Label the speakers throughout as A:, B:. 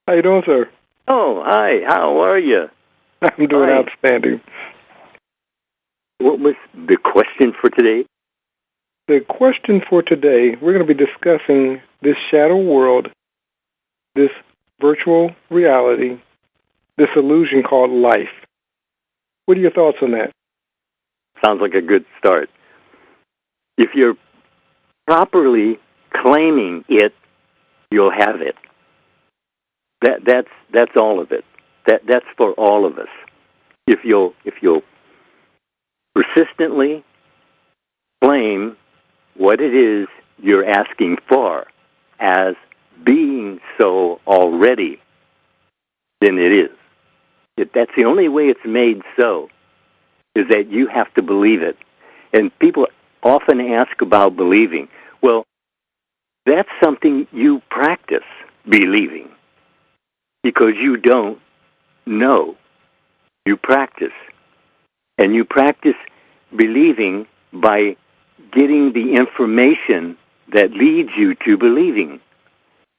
A: How you doing, sir?
B: Oh, hi. How are you?
A: I'm doing
B: Fine.
A: outstanding.
B: What was the question for today?
A: The question for today, we're going to be discussing this shadow world, this virtual reality, this illusion called life. What are your thoughts on that?
B: Sounds like a good start. If you're properly claiming it, you'll have it. That's all of it. That's for all of us. If you'll persistently claim what it is you're asking for as being so already, then it is. That's the only way it's made so, is that you have to believe it. And people often ask about believing. Well, that's something you practice, believing, because you don't know. You practice. And you practice believing by getting the information that leads you to believing,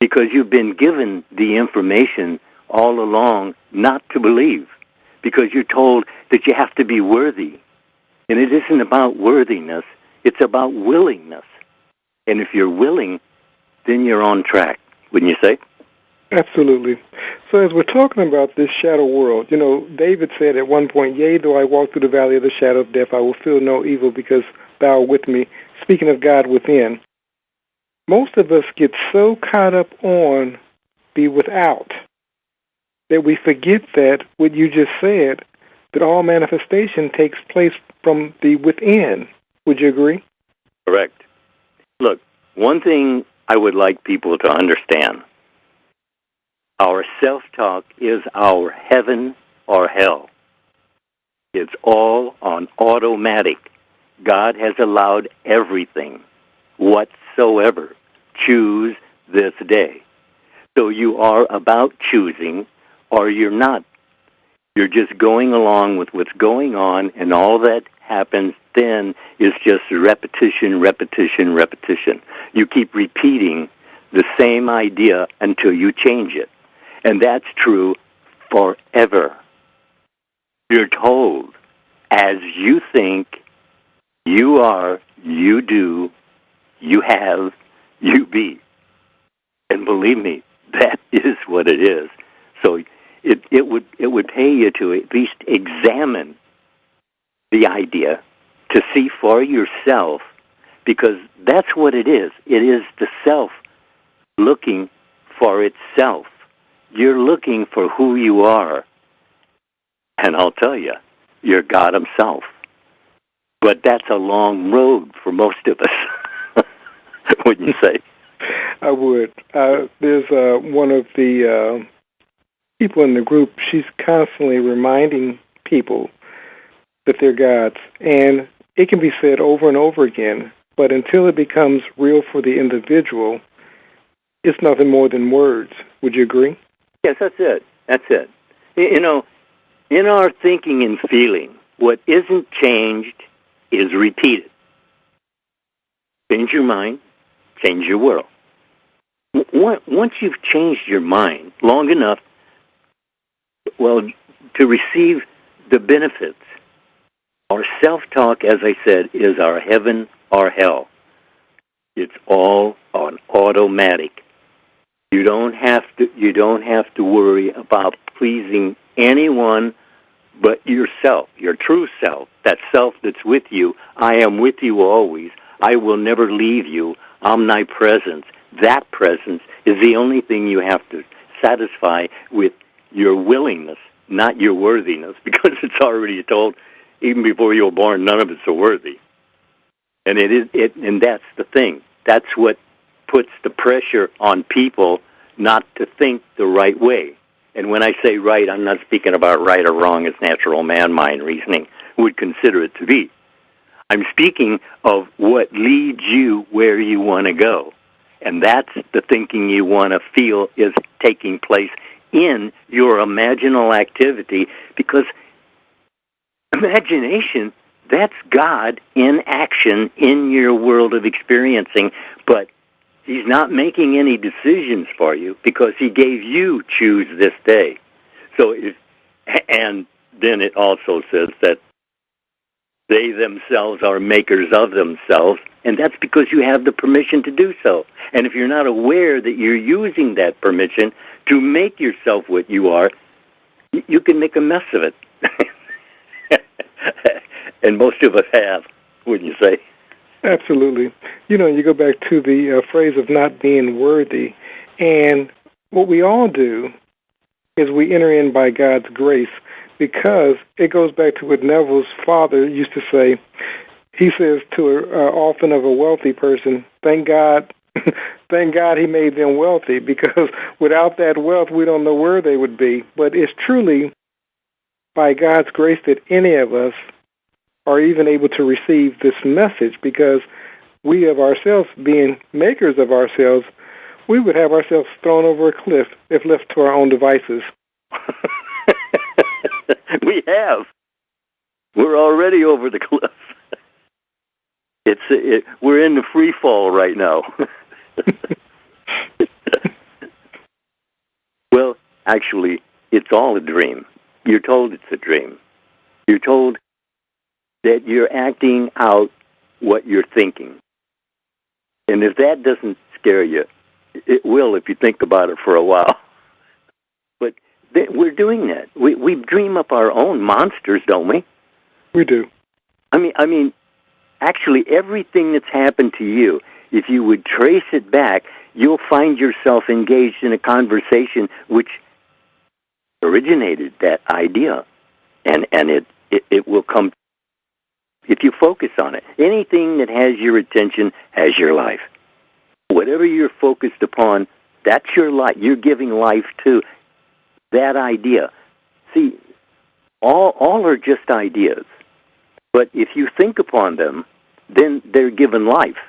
B: because you've been given the information all along not to believe, because you're told that you have to be worthy. And it isn't about worthiness, it's about willingness. And if you're willing, then you're on track, wouldn't you say?
A: Absolutely. So as we're talking about this shadow world, David said at one point, "Yea, though I walk through the valley of the shadow of death, I will feel no evil because thou art with me." Speaking of God within, most of us get so caught up on the without that we forget that what you just said, that all manifestation takes place from the within. Would you agree?
B: Correct. Look, one thing I would like people to understand, our self-talk is our heaven or hell. It's all on automatic. God has allowed everything whatsoever. Choose this day. So you are about choosing, or you're not. You're just going along with what's going on, and all that happens then is just repetition, repetition, repetition. You keep repeating the same idea until you change it. And that's true forever. You're told, as you think, you are, you do, you have, you be. And believe me, that is what it is. So it would pay you to at least examine the idea, to see for yourself, because that's what it is. It is the self looking for itself. You're looking for who you are. And I'll tell you, you're God himself. But that's a long road for most of us, wouldn't you say?
A: I would. There's one of the people in the group, she's constantly reminding people that they're gods. And it can be said over and over again, but until it becomes real for the individual, it's nothing more than words. Would you agree?
B: Yes, that's it. That's it. In our thinking and feeling, what isn't changed is repeated. Change your mind, change your world. Once you've changed your mind long enough, to receive the benefits, our self-talk, as I said, is our heaven or hell. It's all on automatic. You don't have to worry about pleasing anyone but yourself, your true self, that self that's with you. I am with you always. I will never leave you. Omnipresence. That presence is the only thing you have to satisfy with your willingness, not your worthiness, because it's already told, even before you were born, none of us are worthy. And and that's the thing. That's what puts the pressure on people not to think the right way. And when I say right, I'm not speaking about right or wrong as natural man-mind reasoning would consider it to be. I'm speaking of what leads you where you want to go. And that's the thinking you want to feel is taking place in your imaginal activity, because imagination, that's God in action in your world of experiencing, but He's not making any decisions for you because he gave you choose this day. So, and then it also says that they themselves are makers of themselves, and that's because you have the permission to do so. And if you're not aware that you're using that permission to make yourself what you are, you can make a mess of it. And most of us have, wouldn't you say?
A: Absolutely. You know, you go back to the phrase of not being worthy, and what we all do is we enter in by God's grace, because it goes back to what Neville's father used to say. He says to often of a wealthy person, thank God he made them wealthy, because without that wealth, we don't know where they would be. But it's truly by God's grace that any of us are even able to receive this message, because we of ourselves, being makers of ourselves, we would have ourselves thrown over a cliff if left to our own devices.
B: We have. We're already over the cliff. We're in the free fall right now. Well, actually, it's all a dream. You're told it's a dream. You're told that you're acting out what you're thinking. And if that doesn't scare you, it will if you think about it for a while. But we're doing that. We dream up our own monsters, don't we?
A: We do.
B: I mean, actually, everything that's happened to you, if you would trace it back, you'll find yourself engaged in a conversation which originated that idea. And it will come if you focus on it. Anything that has your attention has your life. Whatever you're focused upon, that's your life. You're giving life to that idea. See, all are just ideas. But if you think upon them, then they're given life.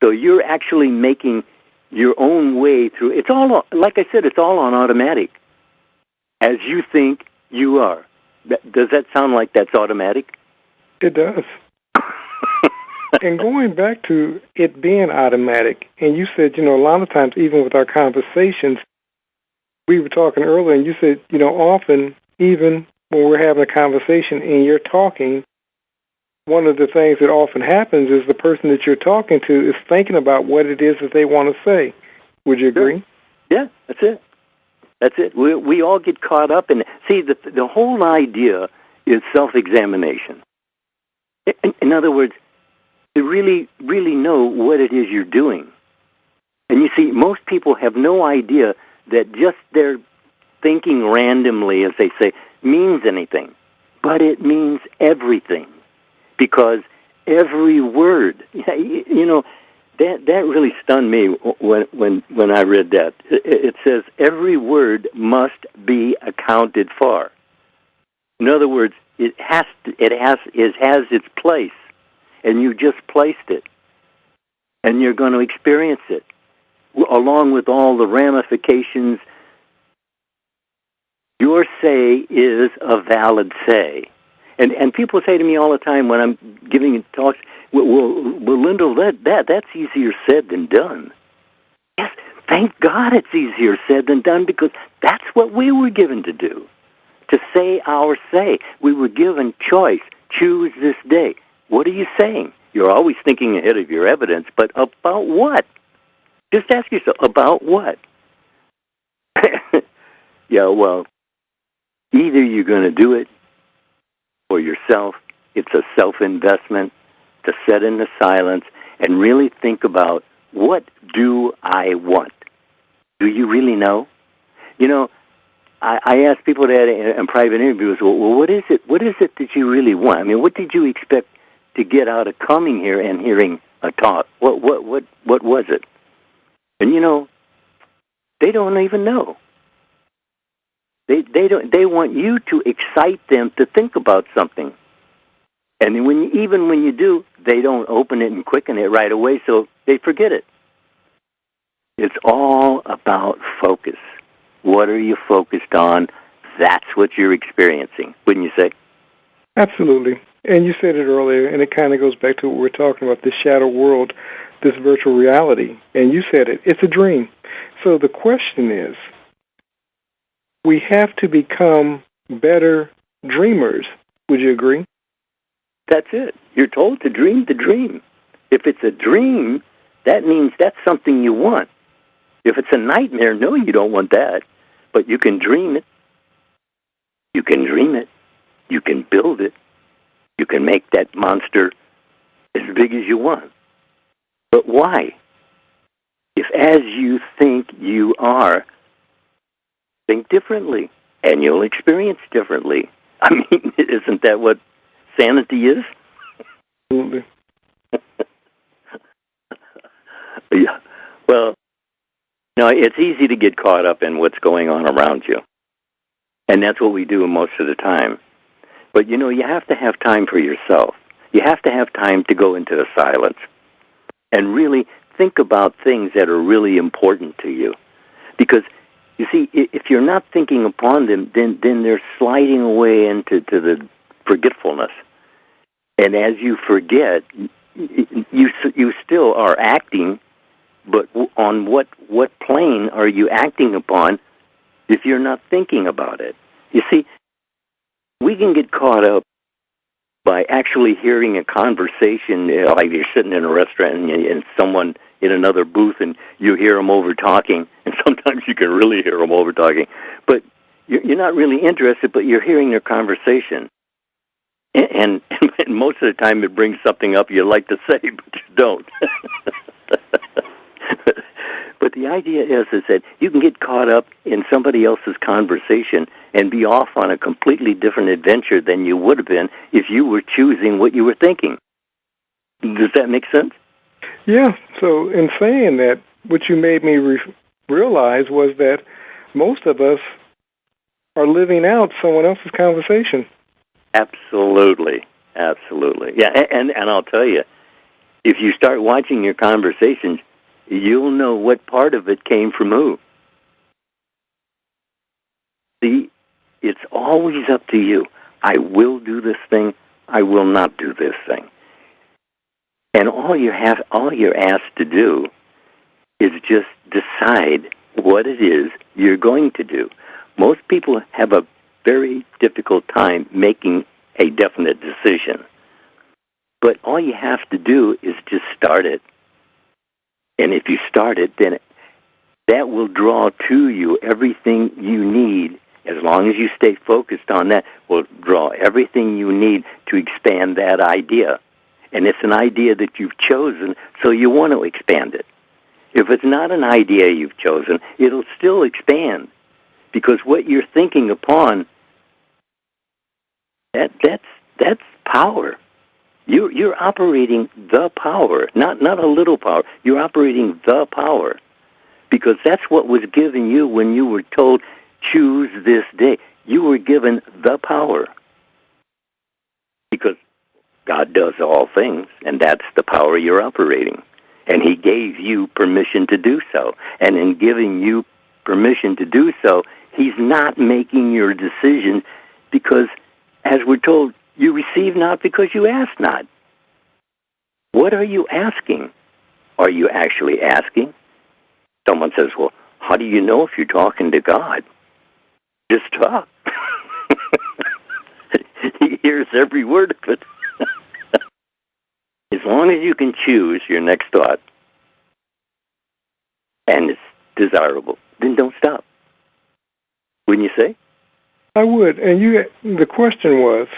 B: So you're actually making your own way through. It's all, like I said, it's all on automatic. As you think, you are. Does that sound like that's automatic?
A: It does. And going back to it being automatic, and you said, a lot of times, even with our conversations, we were talking earlier, and you said, often, even when we're having a conversation and you're talking, one of the things that often happens is the person that you're talking to is thinking about what it is that they want to say. Would you agree?
B: Yeah, that's it. That's it. We all get caught up in it. See, the whole idea is self-examination. In other words, to really, really know what it is you're doing. And you see, most people have no idea that just their thinking randomly, as they say, means anything. But it means everything. Because every word, that really stunned me when I read that. It says every word must be accounted for. In other words, it has its place, and you just placed it, and you're going to experience it, along with all the ramifications. Your say is a valid say. And people say to me all the time when I'm giving talks, well, Lindell, that's easier said than done. Yes, thank God it's easier said than done, because that's what we were given to do, to say our say. We were given choice. Choose this day. What are you saying? You're always thinking ahead of your evidence, but about what? Just ask yourself, about what? Yeah, well, either you're going to do it for yourself. It's a self-investment to sit in the silence and really think about, what do I want? Do you really know? I ask people that in private interviews, well, what is it? What is it that you really want? I mean, what did you expect to get out of coming here and hearing a talk? What was it? And they don't even know. They want you to excite them to think about something. And even when you do, they don't open it and quicken it right away, so they forget it. It's all about focus. What are you focused on? That's what you're experiencing, wouldn't you say?
A: Absolutely. And you said it earlier, and it kind of goes back to what we're talking about, the shadow world. this virtual reality. And you said it, it's a dream. So the question is, we have to become better dreamers. Would you agree?
B: That's it. You're told to dream the dream. If it's a dream, that means that's something you want. If it's a nightmare, no, you don't want that. But you can dream it. You can dream it. You can build it. You can make that monster as big as you want. But why? If as you think you are, think differently, and you'll experience differently. I mean, isn't that what sanity is?
A: Absolutely.
B: Yeah. Well, no, it's easy to get caught up in what's going on around you. And that's what we do most of the time. But, you know, you have to have time for yourself. You have to have time to go into the silence and really think about things that are really important to you. Because, you see, if you're not thinking upon them, then they're sliding away into the forgetfulness. And as you forget, you still are acting, but on what plane are you acting upon if you're not thinking about it? You see, we can get caught up by actually hearing a conversation, like you're sitting in a restaurant and someone in another booth and you hear them over talking, and sometimes you can really hear them over talking, but you're not really interested, but you're hearing their conversation. And most of the time it brings something up you like to say, but you don't. But the idea is that you can get caught up in somebody else's conversation and be off on a completely different adventure than you would have been if you were choosing what you were thinking. Does that make sense?
A: Yeah. So in saying that, what you made me realize was that most of us are living out someone else's conversation.
B: Absolutely. Absolutely. Yeah, and I'll tell you, if you start watching your conversations, you'll know what part of it came from who. See, it's always up to you. I will do this thing. I will not do this thing. And all you're asked to do is just decide what it is you're going to do. Most people have a very difficult time making a definite decision. But all you have to do is just start it. And if you start it, then that will draw to you everything you need. As long as you stay focused on that, will draw everything you need to expand that idea. And it's an idea that you've chosen, so you want to expand it. If it's not an idea you've chosen, it'll still expand. Because what you're thinking upon, that's power. You're operating the power, not a little power. You're operating the power, because that's what was given you when you were told, choose this day. You were given the power, because God does all things, and that's the power you're operating. And He gave you permission to do so. And in giving you permission to do so, He's not making your decision because, as we're told, you receive not because you ask not. What are you asking? Are you actually asking? Someone says, well, how do you know if you're talking to God? Just talk. He hears every word of it. As long as you can choose your next thought, and it's desirable, then don't stop. Wouldn't you say?
A: I would. And the question was,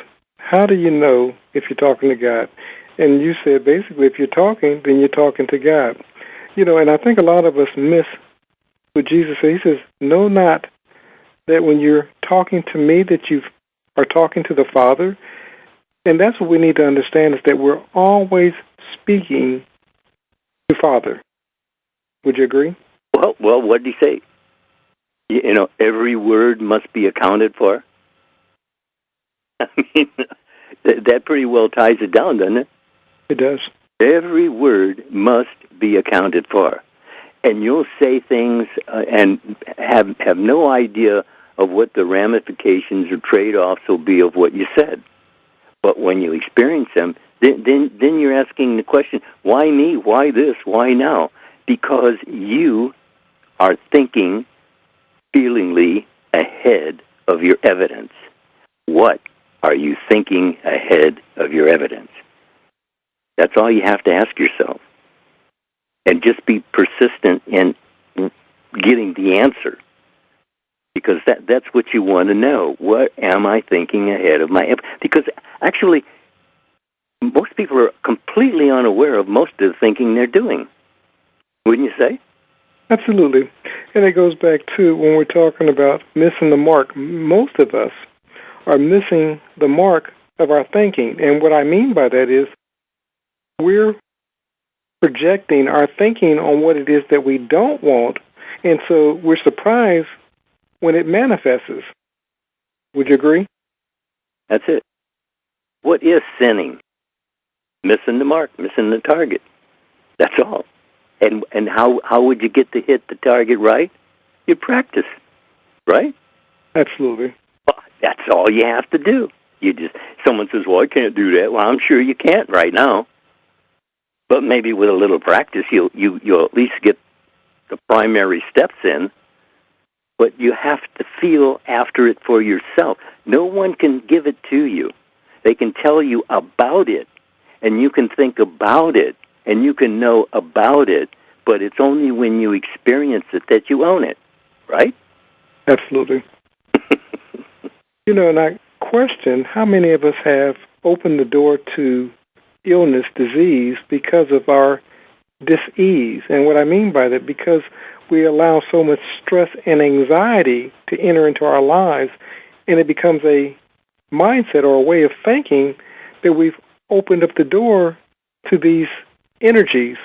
A: how do you know if you're talking to God? And you said basically if you're talking, then you're talking to God. You know, and I think a lot of us miss what Jesus said. He says, know not that when you're talking to me that you are talking to the Father. And that's what we need to understand, is that we're always speaking to Father. Would you agree?
B: Well, what did He say? You know, every word must be accounted for. I mean, that pretty well ties it down, doesn't it?
A: It does.
B: Every word must be accounted for. And you'll say things and have no idea of what the ramifications or trade-offs will be of what you said. But when you experience them, then you're asking the question, why me? Why this? Why now? Because you are thinking feelingly ahead of your evidence. What are you thinking ahead of your evidence? That's all you have to ask yourself. And just be persistent in getting the answer. Because that's what you want to know. What am I thinking ahead of my evidence? Because actually, most people are completely unaware of most of the thinking they're doing. Wouldn't you say?
A: Absolutely. And it goes back to when we're talking about missing the mark. Most of us are missing the mark of our thinking. And what I mean by that is we're projecting our thinking on what it is that we don't want, and so we're surprised when it manifests. Would you agree?
B: That's it. What is sinning? Missing the mark, missing the target. That's all. And how would you get to hit the target right? You practice, right?
A: Absolutely.
B: Well, that's all you have to do. Someone says, well, I can't do that. Well, I'm sure you can't right now. But maybe with a little practice, you'll at least get the primary steps in. But you have to feel after it for yourself. No one can give it to you. They can tell you about it, and you can think about it, and you can know about it, but it's only when you experience it that you own it, right?
A: Absolutely. And I question how many of us have opened the door to illness, disease, because of our dis-ease. And what I mean by that, because we allow so much stress and anxiety to enter into our lives, and it becomes a mindset or a way of thinking that we've opened up the door to these energies.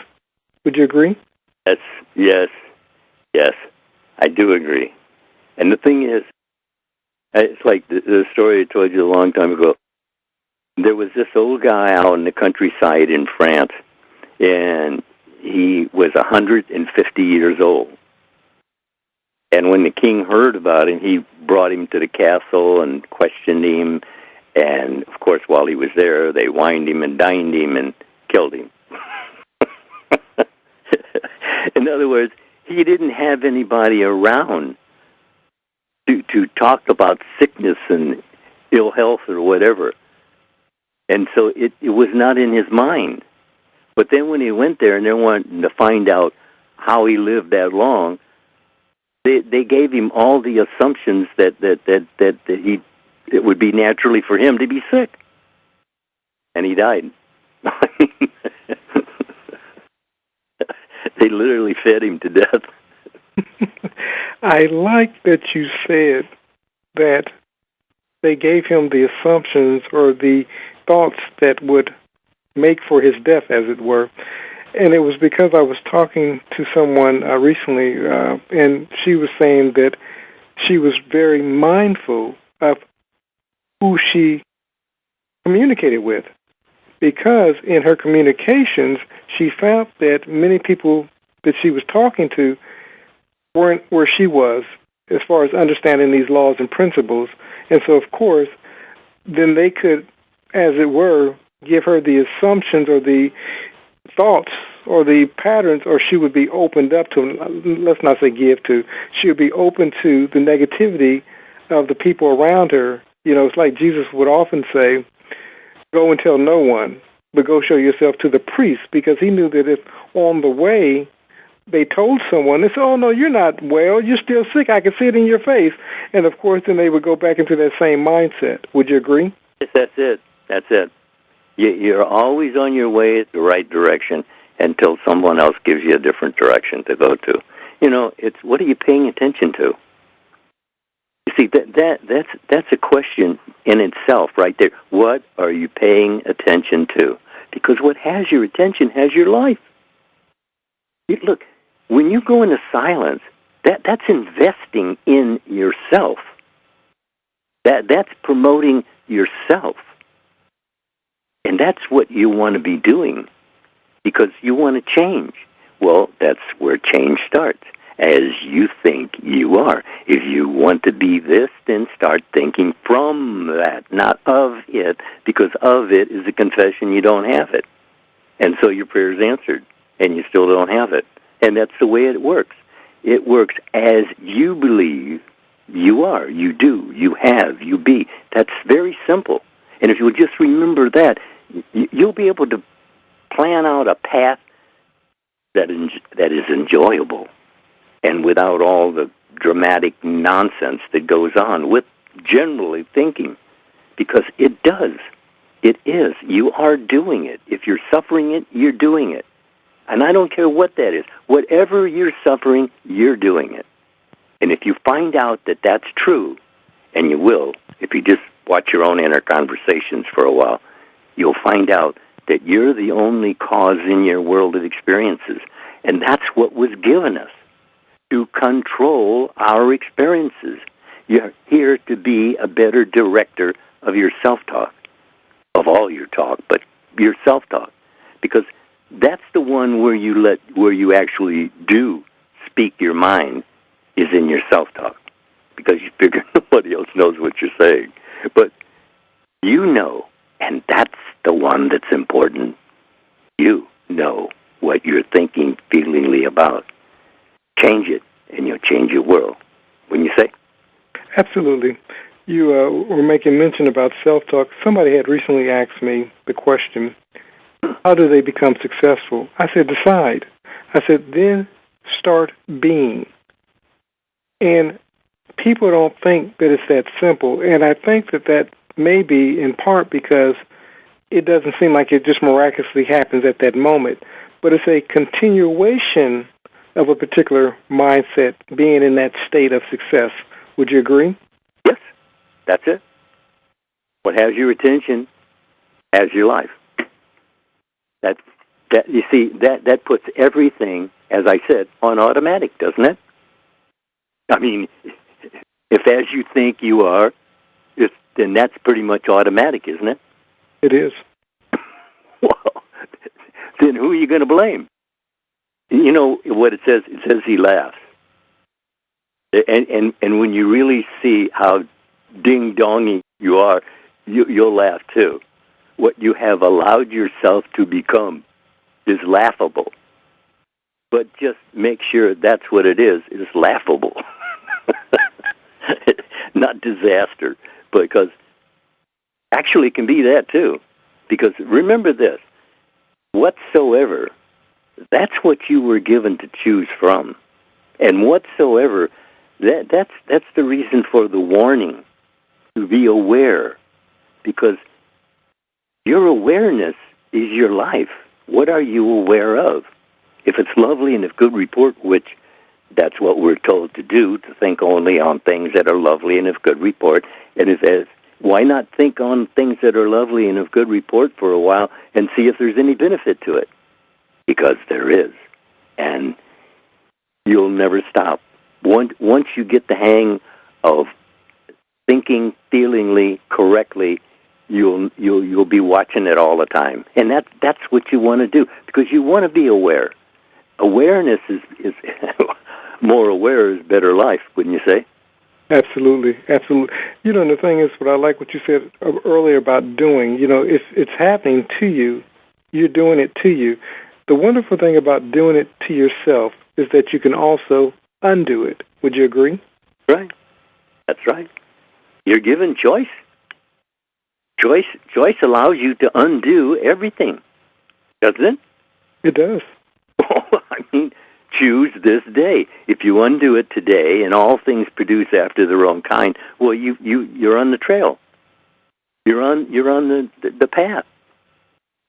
A: Would you agree?
B: Yes, I do agree. And the thing is, it's like the story I told you a long time ago. There was this old guy out in the countryside in France, and he was 150 years old. And when the king heard about him, he brought him to the castle and questioned him. And, of course, while he was there, they wined him and dined him and killed him. In other words, he didn't have anybody around to talk about sickness and ill health or whatever. And so it was not in his mind. But then when he went there and they wanted to find out how he lived that long, they gave him all the assumptions that it would be naturally for him to be sick. And he died. They literally fed him to death.
A: I like that you said that they gave him the assumptions or the thoughts that would make for his death, as it were. And it was because I was talking to someone recently, and she was saying that she was very mindful of who she communicated with, because in her communications, she felt that many people that she was talking to weren't where she was as far as understanding these laws and principles. And so, of course, then they could, as it were, give her the assumptions or the thoughts or the patterns, or she would be opened up to, let's not say give to, she would be open to the negativity of the people around her. It's like Jesus would often say, go and tell no one, but go show yourself to the priest, because he knew that if on the way they told someone, they said, oh, no, you're not well, you're still sick, I can see it in your face. And, of course, then they would go back into that same mindset. Would you agree?
B: Yes, that's it. You're always on your way at the right direction until someone else gives you a different direction to go to. It's what are you paying attention to? You see, that's a question in itself right there. What are you paying attention to? Because what has your attention has your life. Look, when you go into silence, that's investing in yourself. That's promoting yourself. And that's what you want to be doing, because you want to change. Well, that's where change starts. as you think you are. If you want to be this, then start thinking from that, not of it, because of it is a confession you don't have it. And so your prayer is answered, and you still don't have it. And that's the way it works. It works as you believe you are, you do, you have, you be. That's very simple. And if you'll just remember that, you'll be able to plan out a path that is enjoyable and without all the dramatic nonsense that goes on with generally thinking, because it does. It is. You are doing it. If you're suffering it, you're doing it. And I don't care what that is. Whatever you're suffering, you're doing it. And if you find out that that's true, and you will, if you just watch your own inner conversations for a while, you'll find out that you're the only cause in your world of experiences. And that's what was given us, to control our experiences. You're here to be a better director of your self-talk, of all your talk, but your self-talk. Because that's the one where you actually do speak your mind, is in your self-talk. Because you figure nobody else knows what you're saying. But you know, and that's the one that's important. You know what you're thinking feelingly about. Change it, and you'll change your world. Wouldn't you say?
A: Absolutely. You were making mention about self-talk. Somebody had recently asked me the question, how do they become successful? I said, decide. I said, then start being. And people don't think that it's that simple. And I think that may be in part because it doesn't seem like it just miraculously happens at that moment. But it's a continuation of a particular mindset, being in that state of success. Would you agree?
B: Yes, that's it. What has your attention has your life. That you see, that puts everything, as I said, on automatic, doesn't it? I mean, if as you think you are, then that's pretty much automatic, isn't it?
A: It is.
B: Well, then who are you going to blame? You know what it says? It says he laughs. And when you really see how ding-dongy you are, you'll laugh too. What you have allowed yourself to become is laughable. But just make sure that's what it is laughable. Not disaster, because actually it can be that too. Because remember this, whatsoever, that's what you were given to choose from. And whatsoever, that's the reason for the warning, to be aware. Because your awareness is your life. What are you aware of? If it's lovely and of good report, which that's what we're told to do, to think only on things that are lovely and of good report. And why not think on things that are lovely and of good report for a while and see if there's any benefit to it? Because there is. And you'll never stop. Once you get the hang of thinking feelingly correctly, you'll be watching it all the time. And that's what you want to do, because you want to be aware. Awareness is more aware is better life, wouldn't you say?
A: Absolutely, absolutely. You know, and the thing is, what I like what you said earlier about doing, you know, if it's happening to you, you're doing it to you. The wonderful thing about doing it to yourself is that you can also undo it. Would you agree?
B: Right. That's right. You're given choice. Choice allows you to undo everything, doesn't it?
A: It does.
B: I mean, choose this day. If you undo it today and all things produce after their own kind, well, you're on the trail. You're on the path.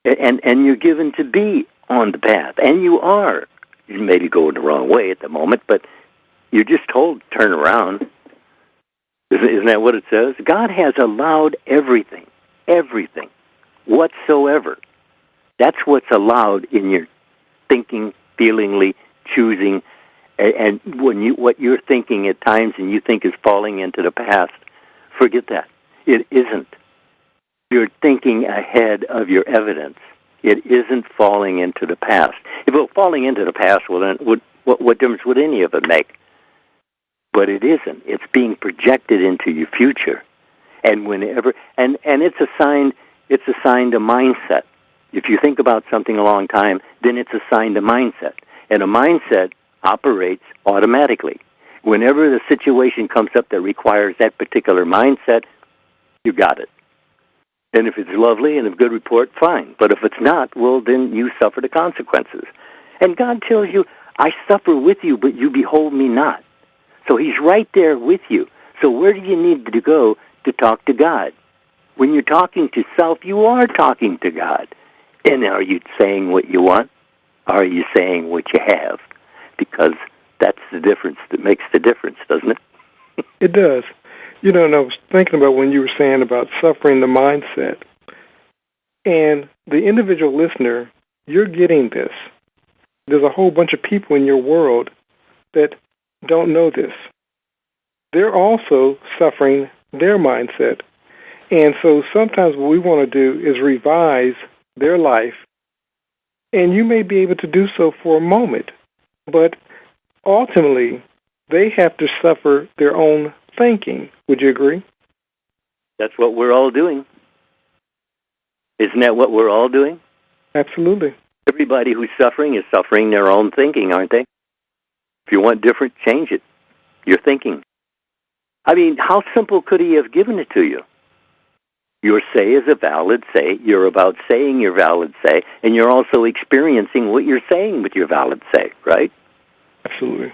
B: And you're given to be on the path. And you are. You may be going the wrong way at the moment, but you're just told to turn around. Isn't that what it says? God has allowed everything whatsoever. That's what's allowed in your thinking, feelingly, choosing, and what you're thinking at times and you think is falling into the past, forget that. It isn't. You're thinking ahead of your evidence. It isn't falling into the past. If it were falling into the past, well, then What difference would any of it make? But it isn't. It's being projected into your future. And whenever, and it's assigned a mindset. If you think about something a long time, then it's assigned a mindset. And a mindset operates automatically. Whenever the situation comes up that requires that particular mindset, you got it. And if it's lovely and a good report, fine. But if it's not, well, then you suffer the consequences. And God tells you, I suffer with you, but you behold me not. So he's right there with you. So where do you need to go to talk to God? When you're talking to self, you are talking to God. And are you saying what you want? Are you saying what you have? Because that's the difference that makes the difference, doesn't it?
A: It does. You know, and I was thinking about when you were saying about suffering the mindset. And the individual listener, you're getting this. There's a whole bunch of people in your world that don't know this. They're also suffering their mindset. And so sometimes what we want to do is revise their life. And you may be able to do so for a moment. But ultimately, they have to suffer their own thinking. Would you agree?
B: That's what we're all doing. Isn't that what we're all doing?
A: Absolutely.
B: Everybody who's suffering is suffering their own thinking, aren't they? If you want different, change it. Your thinking. I mean, how simple could he have given it to you? Your say is a valid say. You're about saying your valid say, and you're also experiencing what you're saying with your valid say, right?
A: Absolutely.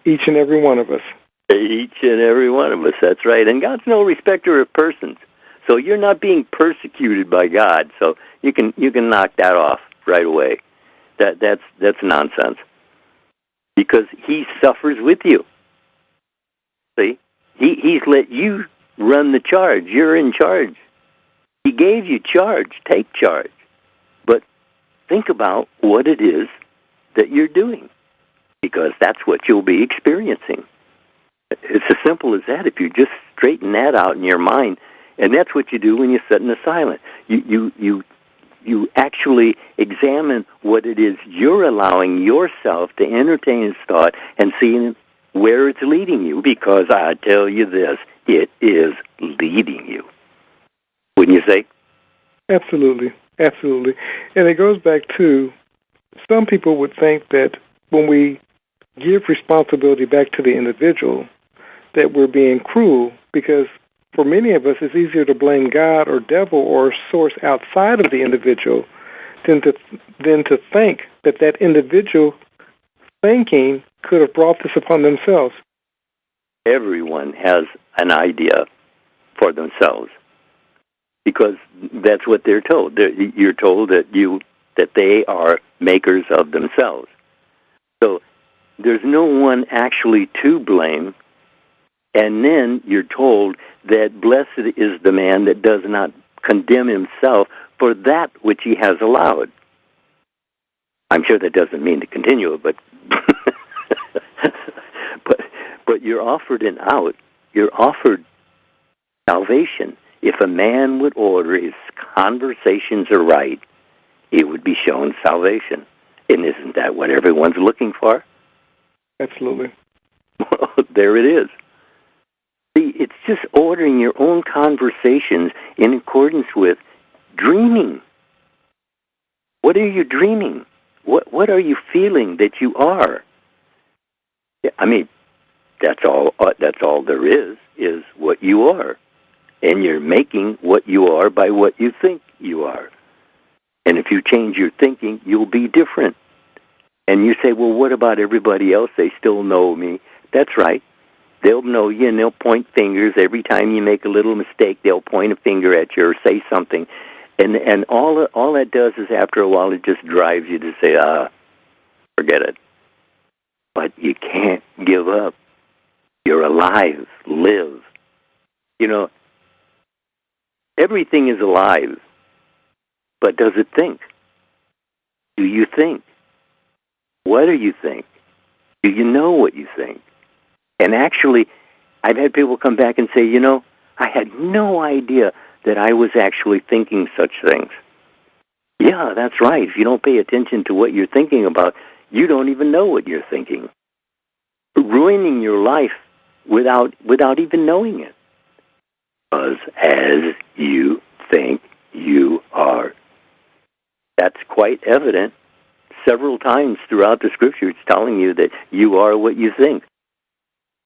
A: Each and every one of us.
B: Each and every one of us, that's right. And God's no respecter of persons. So you're not being persecuted by God, so you can knock that off right away. That's nonsense. Because he suffers with you. See? He's let you run the charge. You're in charge. He gave you charge. Take charge. But think about what it is that you're doing, because that's what you'll be experiencing. It's as simple as that. If you just straighten that out in your mind, and that's what you do when you sit in the silent. You actually examine what it is you're allowing yourself to entertain as thought and seeing where it's leading you, because I tell you this, it is leading you. Wouldn't you say?
A: Absolutely. Absolutely. And it goes back to, some people would think that when we give responsibility back to the individual, that we're being cruel, because for many of us it's easier to blame God or devil or source outside of the individual than to think that individual thinking could have brought this upon themselves.
B: Everyone has an idea for themselves, because that's what they're told. You're told that they are makers of themselves. So there's no one actually to blame. And then you're told that blessed is the man that does not condemn himself for that which he has allowed. I'm sure that doesn't mean to continue it, but but you're offered an out. You're offered salvation. If a man would order his conversations aright, he would be shown salvation. And isn't that what everyone's looking for?
A: Absolutely.
B: Well, there it is. See, it's just ordering your own conversations in accordance with dreaming. What are you dreaming? What are you feeling that you are? I mean, that's all there is what you are. And you're making what you are by what you think you are. And if you change your thinking, you'll be different. And you say, well, what about everybody else? They still know me. That's right. They'll know you, and they'll point fingers. Every time you make a little mistake, they'll point a finger at you or say something. And all that does is, after a while, it just drives you to say, forget it. But you can't give up. You're alive. Live. You know, everything is alive. But does it think? Do you think? What do you think? Do you know what you think? And actually, I've had people come back and say, I had no idea that I was actually thinking such things. Yeah, that's right. If you don't pay attention to what you're thinking about, You don't even know what you're thinking. Ruining your life without even knowing it. Because as you think, you are. That's quite evident several times throughout the Scripture. It's telling you that you are what you think.